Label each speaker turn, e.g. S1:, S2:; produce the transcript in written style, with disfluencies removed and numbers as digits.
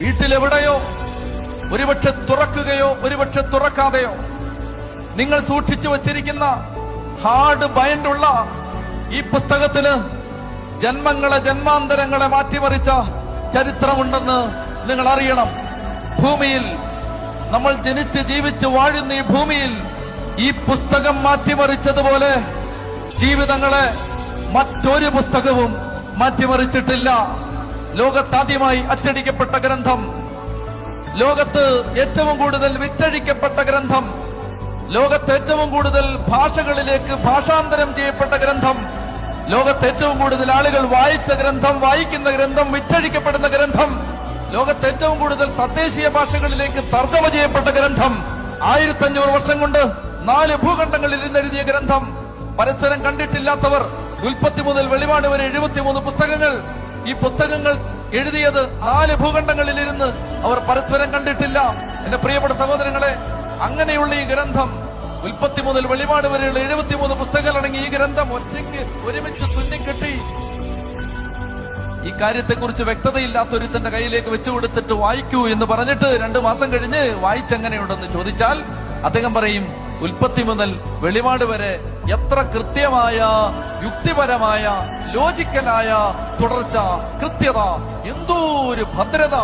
S1: വീട്ടിലെവിടെയോ ഒരുപക്ഷെ തുറക്കുകയോ ഒരുപക്ഷെ തുറക്കാതെയോ നിങ്ങൾ സൂക്ഷിച്ചു വച്ചിരിക്കുന്ന ഹാർഡ് ബൈൻഡുള്ള ഈ പുസ്തകത്തിന് ജന്മങ്ങളെ ജന്മാന്തരങ്ങളെ മാറ്റിമറിച്ച ചരിത്രമുണ്ടെന്ന് നിങ്ങൾ അറിയണം. ഭൂമിയിൽ നമ്മൾ ജനിച്ച് ജീവിച്ച് വാഴുന്ന ഈ ഭൂമിയിൽ ഈ പുസ്തകം മാറ്റിമറിച്ചതുപോലെ ജീവിതങ്ങളെ മറ്റൊരു പുസ്തകവും മാറ്റിമറിച്ചിട്ടില്ല. ലോകത്താദ്യമായി അച്ചടിക്കപ്പെട്ട ഗ്രന്ഥം, ലോകത്ത് ഏറ്റവും കൂടുതൽ വിറ്റഴിക്കപ്പെട്ട ഗ്രന്ഥം, ലോകത്ത് ഏറ്റവും കൂടുതൽ ഭാഷകളിലേക്ക് ഭാഷാന്തരം ചെയ്യപ്പെട്ട ഗ്രന്ഥം, ലോകത്ത് ഏറ്റവും കൂടുതൽ ആളുകൾ വായിച്ച ഗ്രന്ഥം, വായിക്കുന്ന ഗ്രന്ഥം, വിറ്റഴിക്കപ്പെടുന്ന ഗ്രന്ഥം, ലോകത്ത് ഏറ്റവും കൂടുതൽ തദ്ദേശീയ ഭാഷകളിലേക്ക് തർജ്ജമ ചെയ്യപ്പെട്ട ഗ്രന്ഥം, 1500 വർഷം കൊണ്ട് 4 ഭൂഖണ്ഡങ്ങളിൽ ഇരുന്നെഴുതിയ ഗ്രന്ഥം, പരസ്പരം കണ്ടിട്ടില്ലാത്തവർ ഉൽപ്പത്തി മുതൽ വെളിപാട് വരെ 73 പുസ്തകങ്ങൾ. ഈ പുസ്തകങ്ങൾ എഴുതിയത് 4 ഭൂഖണ്ഡങ്ങളിൽ ഇരുന്ന് അവർ പരസ്പരം കണ്ടിട്ടില്ല. എന്റെ പ്രിയപ്പെട്ട സഹോദരങ്ങളെ, അങ്ങനെയുള്ള ഈ ഗ്രന്ഥം, ഉൽപ്പത്തി മുതൽ വെളിപാട് വരെയുള്ള 73 പുസ്തകങ്ങൾ അടങ്ങി ഈ ഗ്രന്ഥം ഒറ്റയ്ക്ക് ഒരുമിച്ച് തുന്നിക്കെട്ടി ഈ കാര്യത്തെക്കുറിച്ച് വ്യക്തതയില്ലാത്ത ഒരുത്തന്റെ കയ്യിലേക്ക് വെച്ചുകൊടുത്തിട്ട് വായിക്കൂ എന്ന് പറഞ്ഞിട്ട് 2 മാസം കഴിഞ്ഞ് വായിച്ചെങ്ങനെയുണ്ടെന്ന് ചോദിച്ചാൽ അദ്ദേഹം പറയും, ഉൽപ്പത്തി മുതൽ വെളിപാട് വരെ എത്ര കൃത്യമായ, യുക്തിപരമായ, ലോജിക്കലായ തുടർച്ച, കൃത്യത, എന്തോ ഒരു ഭദ്രത.